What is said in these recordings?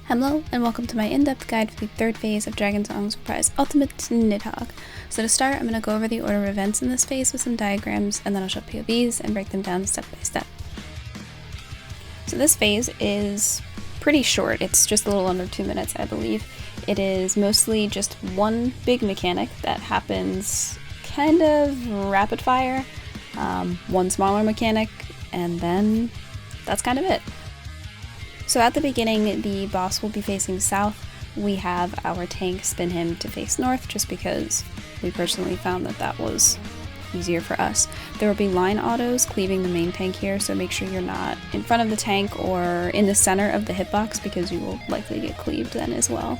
Hello, and welcome to my in-depth guide for the third phase of Dragonsong's Reprise Ultimate Nidhogg. So to start, I'm going to go over the order of events in this phase with some diagrams, and then I'll show POVs and break them down step by step. So this phase is pretty short. It's just a little under 2 minutes, I believe. It is mostly just one big mechanic that happens kind of rapid fire, one smaller mechanic, and then that's kind of it. So at the beginning, the boss will be facing south. We have our tank spin him to face north, just because we personally found that that was easier for us. There will be line autos cleaving the main tank here, so make sure you're not in front of the tank or in the center of the hitbox, because you will likely get cleaved then as well.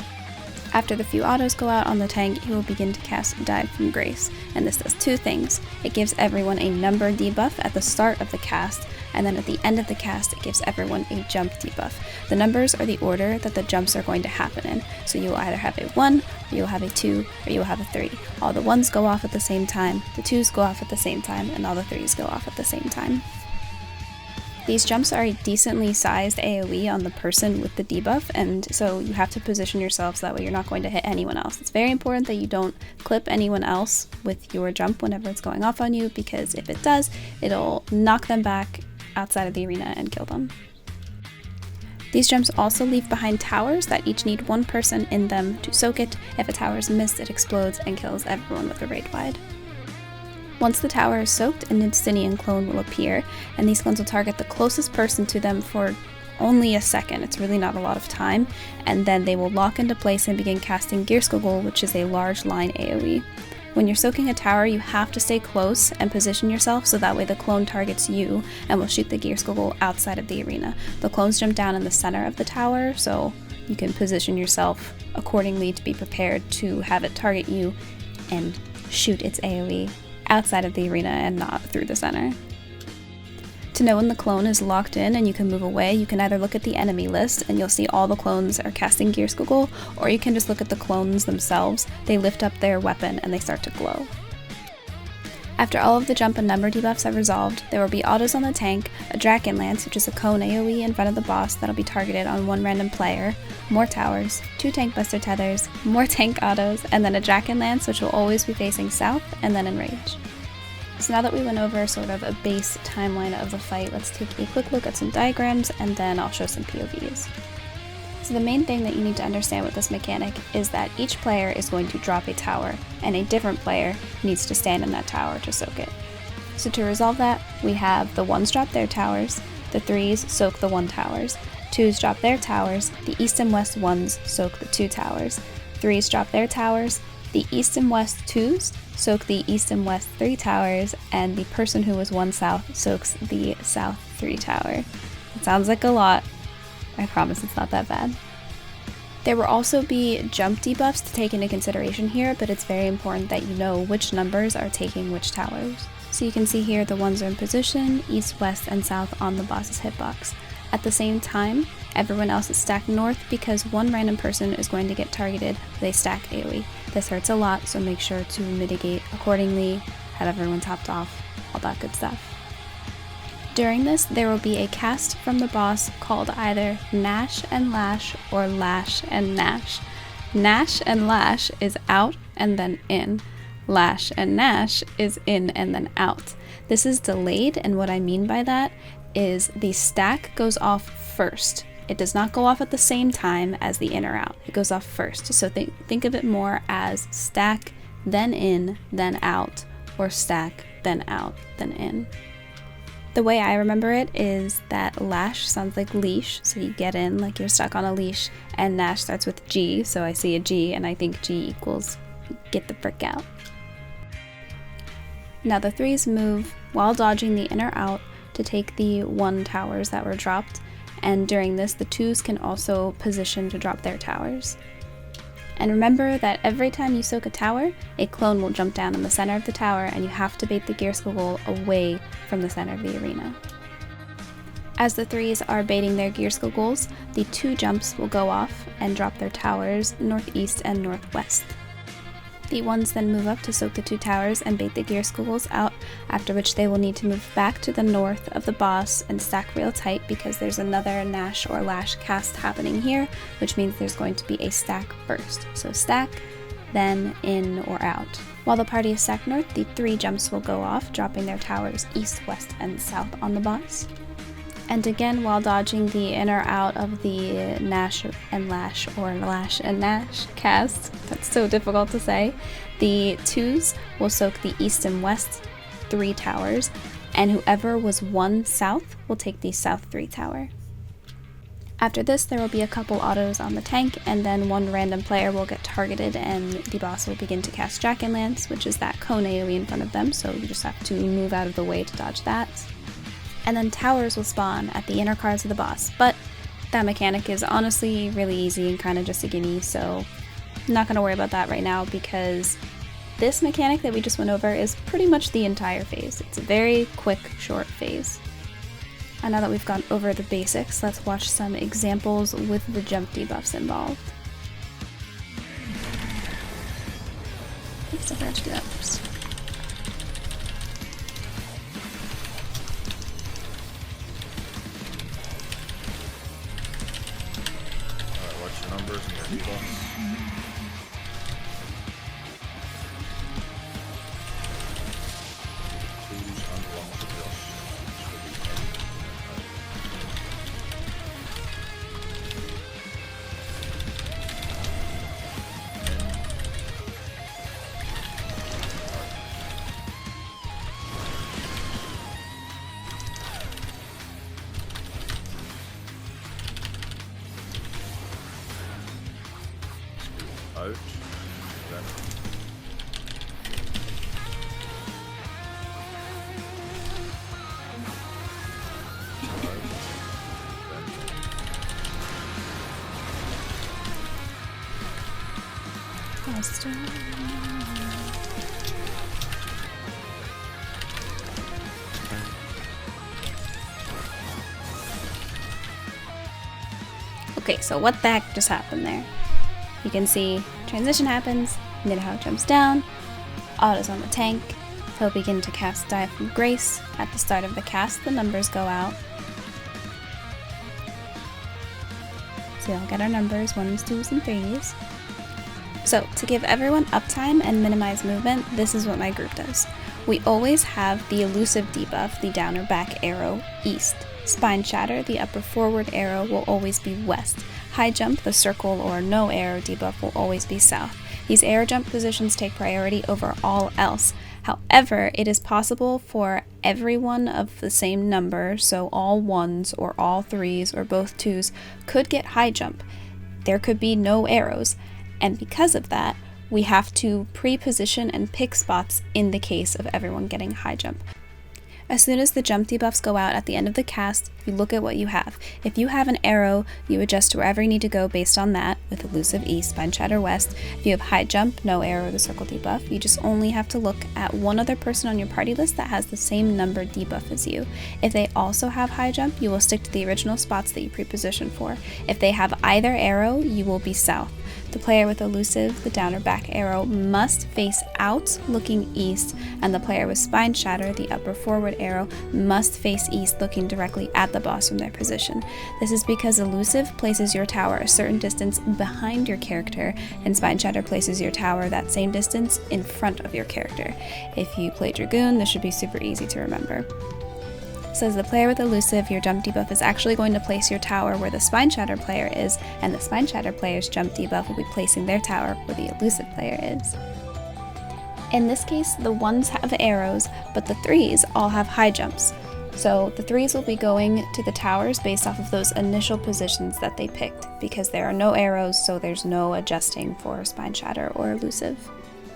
After the few autos go out on the tank, he will begin to cast Dive from Grace, and this does two things. It gives everyone a number debuff at the start of the cast, and then at the end of the cast it gives everyone a jump debuff. The numbers are the order that the jumps are going to happen in, so you will either have a 1, or you will have a 2, or you will have a 3. All the 1s go off at the same time, the 2s go off at the same time, and all the 3s go off at the same time. These jumps are a decently sized AoE on the person with the debuff, and so you have to position yourself so that way you're not going to hit anyone else. It's very important that you don't clip anyone else with your jump whenever it's going off on you, because if it does, it'll knock them back outside of the arena and kill them. These jumps also leave behind towers that each need one person in them to soak it. If a tower is missed, it explodes and kills everyone with a raid wide. Once the tower is soaked, an Instinian clone will appear, and these clones will target the closest person to them for only a second. It's really not a lot of time, and then they will lock into place and begin casting Gearskogul, which is a large line AoE. When you're soaking a tower, you have to stay close and position yourself so that way the clone targets you and will shoot the Gearskogul outside of the arena. The clones jump down in the center of the tower, so you can position yourself accordingly to be prepared to have it target you and shoot its AoE outside of the arena and not through the center. To know when the clone is locked in and you can move away, you can either look at the enemy list and you'll see all the clones are casting Gearskogul, or you can just look at the clones themselves. They lift up their weapon and they start to glow. After all of the jump and number debuffs have resolved, there will be autos on the tank, a Draken Lance, which is a cone AoE in front of the boss that'll be targeted on one random player, more towers, 2 tank buster tethers, more tank autos, and then a Draken Lance, which will always be facing south, and then enrage. So now that we went over sort of a base timeline of the fight, let's take a quick look at some diagrams, and then I'll show some POVs. So the main thing that you need to understand with this mechanic is that each player is going to drop a tower, and a different player needs to stand in that tower to soak it. So to resolve that, we have the 1s drop their towers, the 3s soak the 1 towers, 2s drop their towers, the east and west 1s soak the 2 towers, 3s drop their towers, the east and west 2s soak the east and west 3 towers, and the person who was 1 south soaks the south 3 tower. It sounds like a lot. I promise it's not that bad. There will also be jump debuffs to take into consideration here, but it's very important that you know which numbers are taking which towers. So you can see here the 1s are in position, east, west, and south on the boss's hitbox. At the same time, everyone else is stacked north because one random person is going to get targeted with a stack AoE. This hurts a lot, so make sure to mitigate accordingly, have everyone topped off, all that good stuff. During this, there will be a cast from the boss called either Gnash and Lash or Lash and Gnash. Gnash and Lash is out and then in. Lash and Gnash is in and then out. This is delayed, and what I mean by that is the stack goes off first. It does not go off at the same time as the in or out. It goes off first. So think of it more as stack, then in, then out, or stack, then out, then in. The way I remember it is that Lash sounds like leash, so you get in like you're stuck on a leash, and Gnash starts with G, so I see a G and I think G equals get the frick out. Now the 3s move while dodging the in or out to take the 1 towers that were dropped, and during this the 2s can also position to drop their towers. And remember that every time you soak a tower, a clone will jump down in the center of the tower, and you have to bait the Gearskogul away from the center of the arena. As the 3s are baiting their Gearskoguls, the 2 jumps will go off and drop their towers northeast and northwest. The ones then move up to soak the 2 towers and bait the gear schools out, after which they will need to move back to the north of the boss and stack real tight because there's another Nash or Lash cast happening here, which means there's going to be a stack first. So stack, then in or out. While the party is stacked north, the 3 jumps will go off, dropping their towers east, west, and south on the boss. And again, while dodging the in or out of the Nash and Lash or Lash and Nash cast, that's so difficult to say, the 2s will soak the east and west 3 towers, and whoever was 1 south will take the south 3 tower. After this, there will be a couple autos on the tank, and then 1 random player will get targeted and the boss will begin to cast Jack and Lance, which is that cone AoE in front of them, so you just have to move out of the way to dodge that. And then towers will spawn at the inner cards of the boss, but that mechanic is honestly really easy and kind of just a gimme, so I'm not going to worry about that right now because this mechanic that we just went over is pretty much the entire phase. It's a very quick, short phase. And now that we've gone over the basics, let's watch some examples with the jump debuffs involved. Oops, I forgot to do that first. Numbers and your debuffs. Twos and ones adjust. Out, then Okay, so what the heck just happened there? You can see transition happens, Nidhogg jumps down, autos on the tank, he'll begin to cast Dive from Grace. At the start of the cast, the numbers go out. So we'll get our numbers, 1s, 2s, and 3s. So to give everyone uptime and minimize movement, this is what my group does. We always have the elusive debuff, the down or back arrow, east. Spine shatter, the upper forward arrow, will always be west. High jump, the circle or no arrow debuff, will always be south. These arrow jump positions take priority over all else. However, it is possible for everyone of the same number, so all 1s or all 3s or both 2s, could get high jump. There could be no arrows, and because of that, we have to pre-position and pick spots in the case of everyone getting high jump. As soon as the jump debuffs go out at the end of the cast, you look at what you have. If you have an arrow, you adjust to wherever you need to go based on that, with elusive east, spine shatter west. If you have high jump, no arrow, the circle debuff, you just only have to look at one other person on your party list that has the same number debuff as you. If they also have high jump, you will stick to the original spots that you pre-positioned for. If they have either arrow, you will be south. The player with elusive, the down or back arrow, must face out, looking east, and the player with spine shatter, the upper forward arrow, must face east, looking directly at the boss from their position. This is because elusive places your tower a certain distance behind your character, and spine shatter places your tower that same distance in front of your character. If you play Dragoon, this should be super easy to remember. So as the player with elusive, your jump debuff is actually going to place your tower where the spine shatter player is, and the spine shatter player's jump debuff will be placing their tower where the elusive player is. In this case, the 1s have arrows, but the 3s all have high jumps. So the 3s will be going to the towers based off of those initial positions that they picked, because there are no arrows, so there's no adjusting for spine shatter or elusive.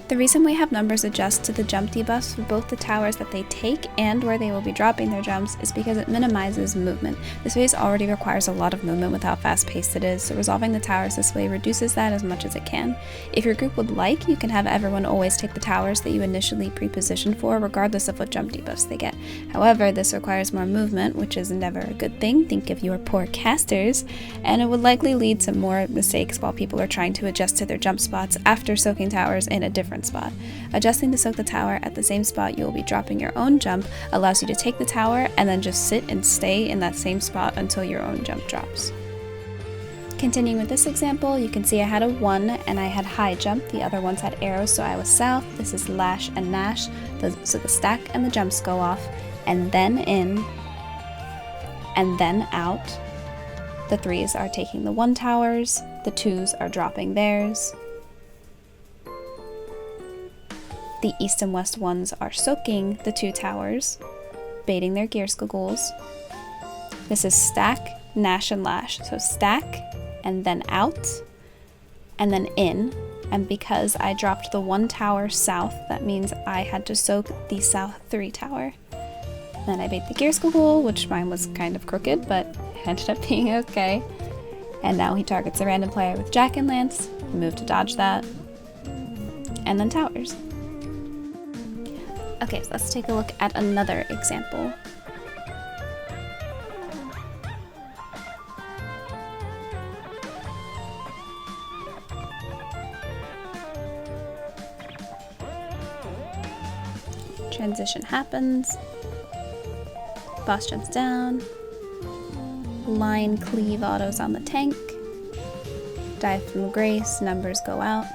The reason we have numbers adjust to the jump debuffs for both the towers that they take and where they will be dropping their jumps is because it minimizes movement. This phase already requires a lot of movement with how fast paced it is, so resolving the towers this way reduces that as much as it can. If your group would like, you can have everyone always take the towers that you initially pre-positioned for, regardless of what jump debuffs they get. However, this requires more movement, which is never a good thing. Think of your poor casters, and it would likely lead to more mistakes while people are trying to adjust to their jump spots after soaking towers in a different different spot. Adjusting to soak the tower at the same spot you will be dropping your own jump allows you to take the tower and then just sit and stay in that same spot until your own jump drops. Continuing with this example, you can see I had a 1 and I had high jump. The other ones had arrows, so I was south. This is lash and nash, so the stack and the jumps go off, and then in, and then out. The 3s are taking the 1 towers, the 2s are dropping theirs. The east and west ones are soaking the 2 towers, baiting their gear squiggles. This is stack, nash, and lash. So stack, and then out, and then in. And because I dropped the 1 tower south, that means I had to soak the south 3 tower. Then I bait the gear squiggle, which mine was kind of crooked, but it ended up being okay. And now he targets a random player with Jack and Lance, move to dodge that, and then towers. Okay, so let's take a look at another example. Transition happens, boss jumps down, line cleave autos on the tank, dive from grace, numbers go out.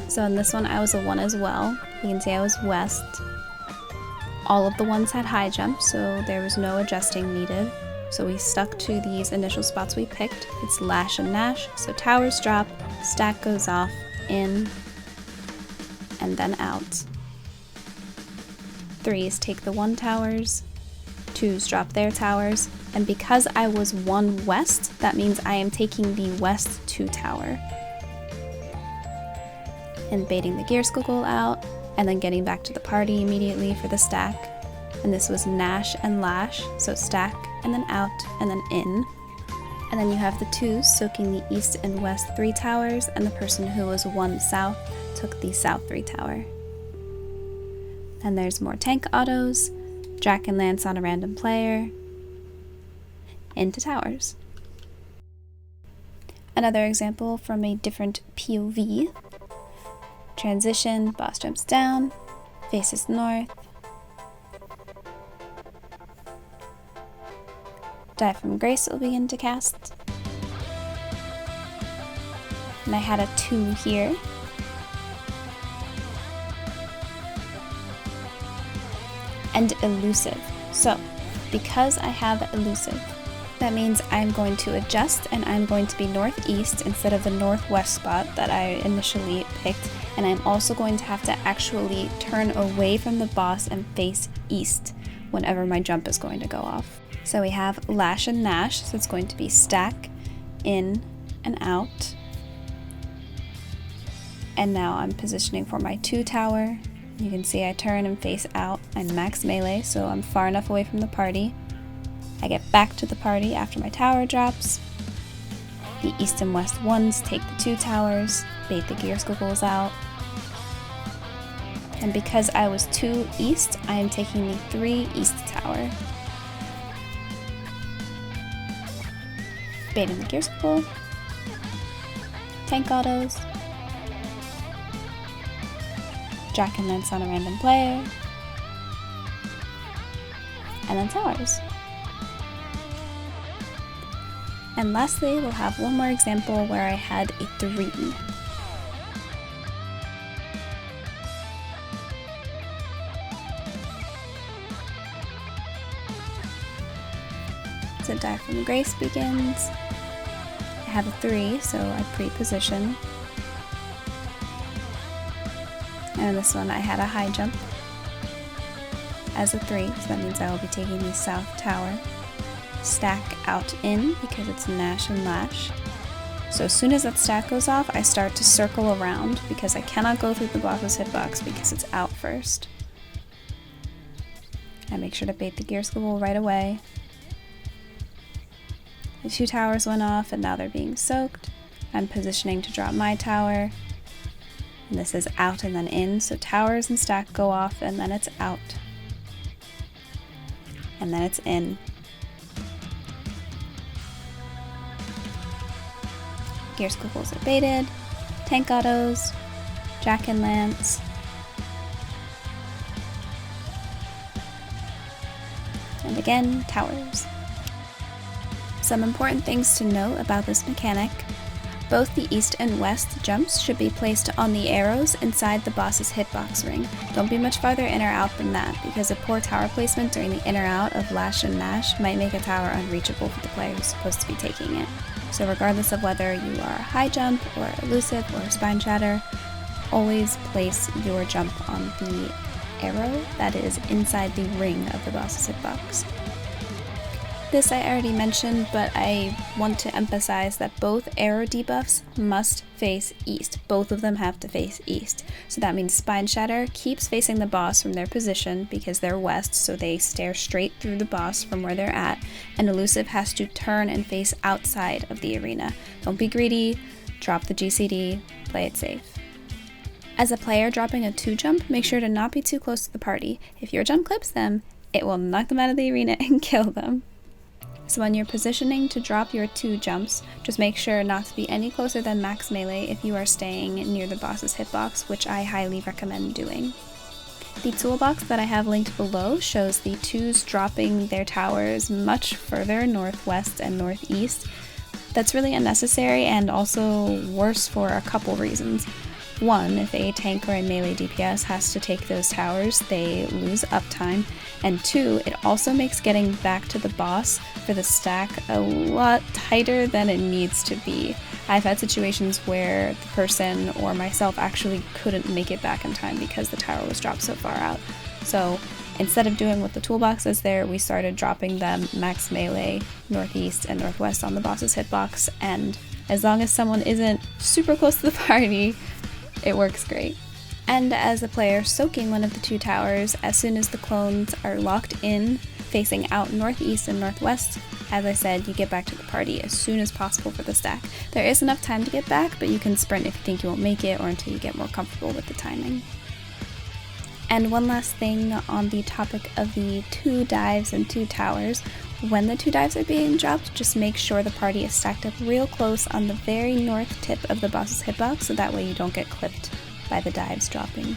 So in this one I was a 1 as well. You can see I was west. All of the ones had high jump, so there was no adjusting needed. So we stuck to these initial spots we picked. It's lash and nash, so towers drop, stack goes off, in, and then out. 3s take the 1 towers, 2s drop their towers, and because I was 1 west, that means I am taking the west 2 tower. And baiting the gear squiggle out, and then getting back to the party immediately for the stack. And this was nash and lash, so stack, and then out, and then in. And then you have the 2s soaking the east and west 3 towers, and the person who was 1 south took the south 3 tower. And there's more tank autos, Jack and Lance on a random player, into towers. Another example from a different POV. Transition, boss jumps down, faces north, dive from grace will begin to cast. And I had a 2 here. And elusive. So, because I have elusive, that means I'm going to adjust and I'm going to be northeast instead of the northwest spot that I initially picked, and I'm also going to have to actually turn away from the boss and face east whenever my jump is going to go off. So we have lash and nash, so it's going to be stack, in, and out. And now I'm positioning for my 2 tower. You can see I turn and face out. I'm max melee, so I'm far enough away from the party. I get back to the party after my tower drops. The east and west ones take the 2 towers, bait the gear squiggles out. And because I was 2 east, I am taking the 3 east tower. Baiting the gear squiggle. Tank autos. Jack and Lance on a random player, and then towers. And lastly, we'll have one more example where I had a 3. So dive from grace begins. I have a 3, so I pre-position. And this one I had a high jump as a 3, so that means I will be taking the south tower. Stack out in because it's nash and lash. So as soon as that stack goes off, I start to circle around because I cannot go through the boss's hitbox because it's out first. I make sure to bait the gear squiggle right away. The 2 towers went off and now they're being soaked. I'm positioning to drop my tower. And this is out and then in, so towers and stack go off and then it's out. And then it's in. Gear squiggles are baited, tank autos, Jack and Lance, and again, towers. Some important things to note about this mechanic. Both the east and west jumps should be placed on the arrows inside the boss's hitbox ring. Don't be much farther in or out than that, because a poor tower placement during the in or out of Lash and Mash might make a tower unreachable for the player who's supposed to be taking it. So regardless of whether you are high jump or elusive or spine shatter, always place your jump on the arrow that is inside the ring of the boss's hitbox. This I already mentioned, but I want to emphasize that both arrow debuffs must face east. Both of them have to face east. So that means Spine Shatter keeps facing the boss from their position because they're west, so they stare straight through the boss from where they're at, and Elusive has to turn and face outside of the arena. Don't be greedy, drop the GCD, play it safe. As a player dropping a 2-jump, make sure to not be too close to the party. If your jump clips them, it will knock them out of the arena and kill them. So when you're positioning to drop your 2 jumps, just make sure not to be any closer than max melee if you are staying near the boss's hitbox, which I highly recommend doing. The toolbox that I have linked below shows the 2s dropping their towers much further northwest and northeast. That's really unnecessary and also worse for a couple reasons. 1, if a tank or a melee DPS has to take those towers, they lose uptime, and 2, it also makes getting back to the boss for the stack a lot tighter than it needs to be. I've had situations where the person or myself actually couldn't make it back in time because the tower was dropped so far out. So instead of doing what the toolbox is there, we started dropping them max melee, northeast and northwest on the boss's hitbox, and as long as someone isn't super close to the party, it works great. And as a player soaking one of the 2 towers, as soon as the clones are locked in, facing out northeast and northwest, as I said, you get back to the party as soon as possible for the stack. There is enough time to get back, but you can sprint if you think you won't make it or until you get more comfortable with the timing. And one last thing on the topic of the 2 dives and 2 towers. When the 2 dives are being dropped, just make sure the party is stacked up real close on the very north tip of the boss's hitbox, so that way you don't get clipped by the dives dropping.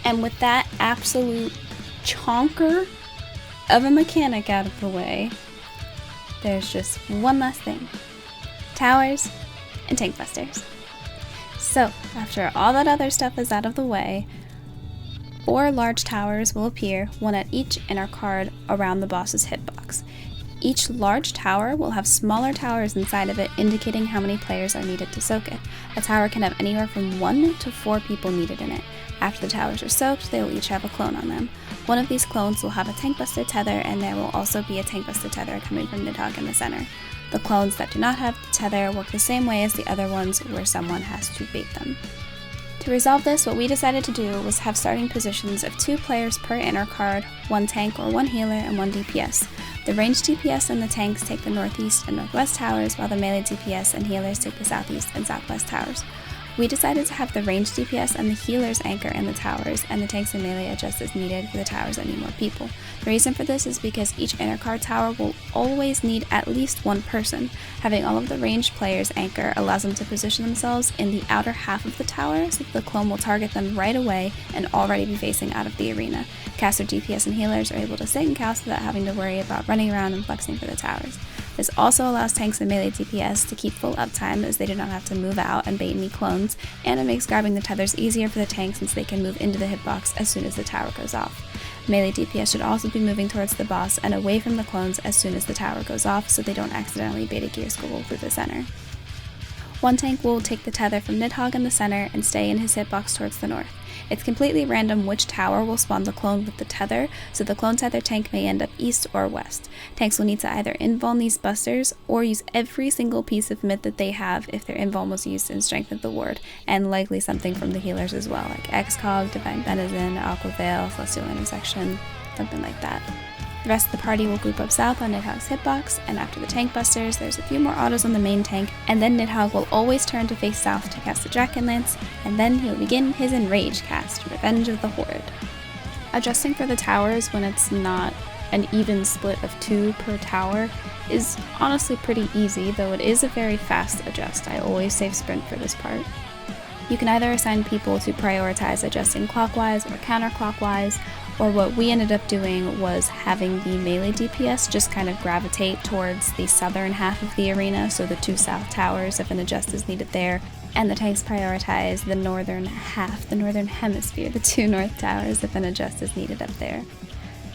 And with that absolute chonker of a mechanic out of the way, there's just one last thing. Towers and tank busters. So, after all that other stuff is out of the way, 4 large towers will appear, one at each inner card around the boss's hitbox. Each large tower will have smaller towers inside of it, indicating how many players are needed to soak it. A tower can have anywhere from 1 to 4 people needed in it. After the towers are soaked, they will each have a clone on them. One of these clones will have a tank buster tether, and there will also be a tank buster tether coming from Nidhogg in the center. The clones that do not have the tether work the same way as the other ones, where someone has to bait them. To resolve this, what we decided to do was have starting positions of 2 players per inner card, 1 tank or 1 healer, and 1 DPS. The ranged DPS and the tanks take the northeast and northwest towers, while the melee DPS and healers take the southeast and southwest towers. We decided to have the ranged DPS and the healers anchor in the towers, and the tanks and melee adjust as needed for the towers that need more people. The reason for this is because each inner card tower will always need at least 1 person. Having all of the ranged players anchor allows them to position themselves in the outer half of the tower, so that the clone will target them right away and already be facing out of the arena. Caster, DPS, and healers are able to sit and cast without having to worry about running around and flexing for the towers. This also allows tanks and melee DPS to keep full uptime, as they do not have to move out and bait any clones, and it makes grabbing the tethers easier for the tanks since they can move into the hitbox as soon as the tower goes off. Melee DPS should also be moving towards the boss and away from the clones as soon as the tower goes off, so they don't accidentally bait a gear squiggle through the center. 1 tank will take the tether from Nidhogg in the center and stay in his hitbox towards the north. It's completely random which tower will spawn the clone with the tether, so the clone tether tank may end up east or west. Tanks will need to either invuln these busters or use every single piece of myth that they have if their invuln was used in Strength of the Ward, and likely something from the healers as well, like Excog, Divine Benison, Aqua Veil, Celestial Intersection, something like that. The rest of the party will group up south on Nidhogg's hitbox, and after the tank busters, there's a few more autos on the main tank, and then Nidhogg will always turn to face south to cast the Jack and Lance, and then he'll begin his Enrage cast, Revenge of the Horde. Adjusting for the towers when it's not an even split of 2 per tower is honestly pretty easy, though it is a very fast adjust. I always save sprint for this part. You can either assign people to prioritize adjusting clockwise or counterclockwise, or what we ended up doing was having the melee DPS just kind of gravitate towards the southern half of the arena, so the 2 south towers if an adjust is needed there, and the tanks prioritize the northern half, the northern hemisphere, the 2 north towers if an adjust is needed up there.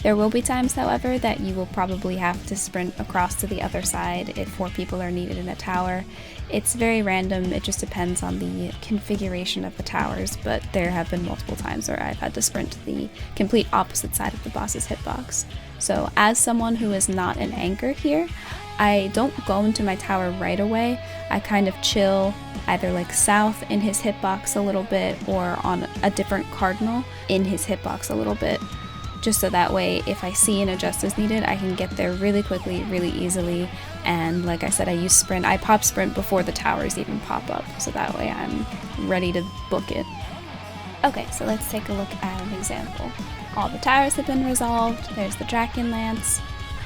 There will be times, however, that you will probably have to sprint across to the other side if 4 people are needed in a tower. It's very random, it just depends on the configuration of the towers, but there have been multiple times where I've had to sprint to the complete opposite side of the boss's hitbox. So as someone who is not an anchor here, I don't go into my tower right away. I kind of chill either like south in his hitbox a little bit or on a different cardinal in his hitbox a little bit, just so that way if I see an adjust is needed, I can get there really quickly, really easily. And like I said, I use sprint. I pop sprint before the towers even pop up, so that way I'm ready to book it. Okay, so let's take a look at an example. All the towers have been resolved. There's the Draken Lance.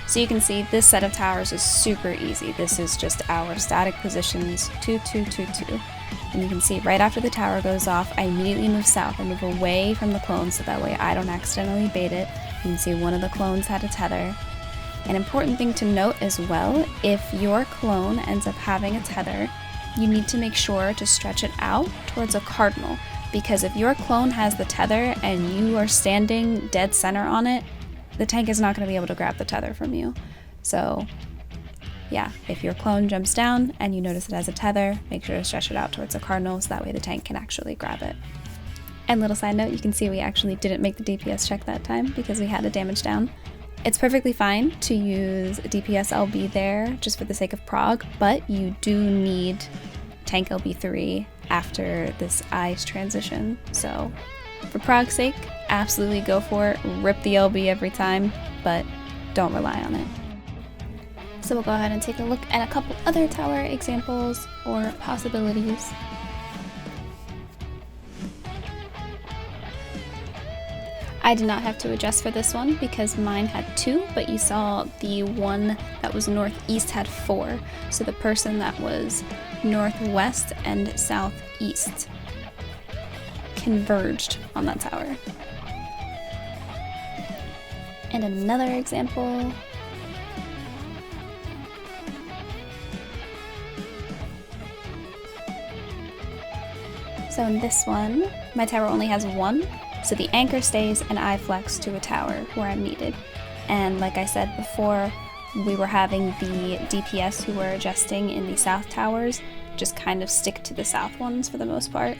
So you can see this set of towers is super easy. This is just our static positions, 2, 2, 2, 2. And you can see right after the tower goes off, I immediately move south. I move away from the clone so that way I don't accidentally bait it. You can see one of the clones had a tether. An important thing to note as well, if your clone ends up having a tether, you need to make sure to stretch it out towards a cardinal, because if your clone has the tether and you are standing dead center on it, the tank is not going to be able to grab the tether from you. So yeah, if your clone jumps down and you notice it has a tether, make sure to stretch it out towards a cardinal so that way the tank can actually grab it. And little side note, you can see we actually didn't make the DPS check that time because we had a damage down. It's perfectly fine to use DPS LB there just for the sake of prog, but you do need tank LB3 after this Aye's transition. So for prog's sake, absolutely go for it, rip the LB every time, but don't rely on it. So we'll go ahead and take a look at a couple other tower examples or possibilities. I did not have to adjust for this one because mine had 2, but you saw the one that was northeast had 4. So the person that was northwest and southeast converged on that tower. And another example. So in this one, my tower only has 1, so the anchor stays and I flex to a tower where I'm needed. And like I said before, we were having the DPS who were adjusting in the south towers just kind of stick to the south ones for the most part,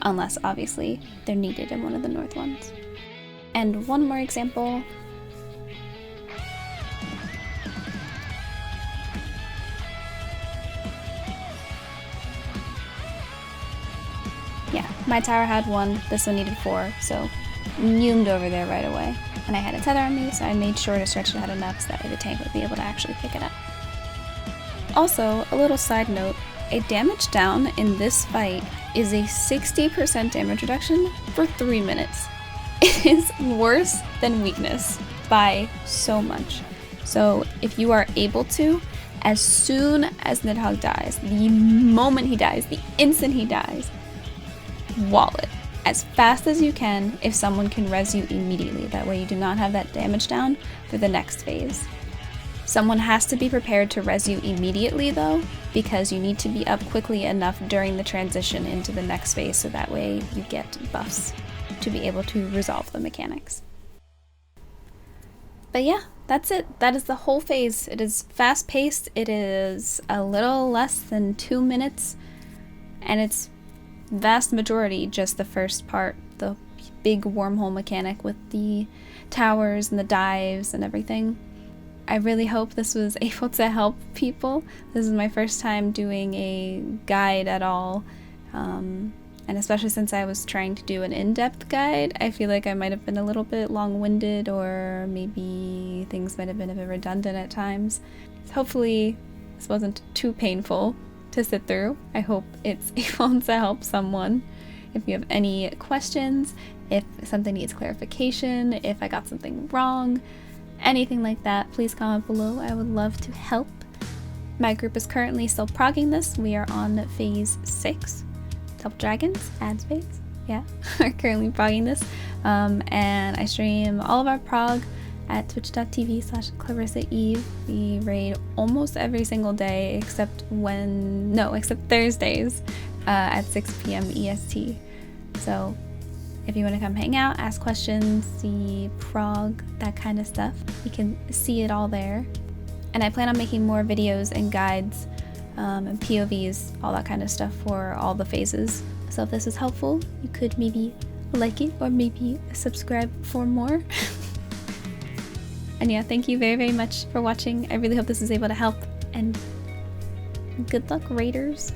unless obviously they're needed in one of the north ones. And one more example. Yeah, my tower had 1, this one needed 4, so zoomed over there right away. And I had a tether on me, so I made sure to stretch it out enough so that way the tank would be able to actually pick it up. Also, a little side note, a damage down in this fight is a 60% damage reduction for 3 minutes. It is worse than weakness by so much. So if you are able to, as soon as Nidhogg dies, the moment he dies, the instant he dies, wall it as fast as you can if someone can res you immediately. That way you do not have that damage down for the next phase. Someone has to be prepared to res you immediately though, because you need to be up quickly enough during the transition into the next phase so that way you get buffs to be able to resolve the mechanics. But yeah, that's it. That is the whole phase. It is fast paced, it is a little less than 2 minutes, and it's vast majority just the first part, the big wormhole mechanic with the towers and the dives and everything. I really hope this was able to help people. This is my first time doing a guide at all, and especially since I was trying to do an in-depth guide, I feel like I might have been a little bit long-winded, or maybe things might have been a bit redundant at times. So hopefully this wasn't too painful to sit through. I hope it's able to help someone. If you have any questions, if something needs clarification, if I got something wrong, anything like that, please comment below. I would love to help. My group is currently still progging this. We are on phase 6. Double Dragons, ad space, yeah, are currently progging this. And I stream all of our prog at twitch.tv/ClarissaEve. We raid almost every single day except Thursdays at 6 p.m. EST. So if you want to come hang out, ask questions, see prog, that kind of stuff, you can see it all there. And I plan on making more videos and guides and POVs, all that kind of stuff for all the phases. So if this is helpful, you could maybe like it or maybe subscribe for more. And yeah, thank you very, very much for watching. I really hope this is able to help, and good luck, raiders.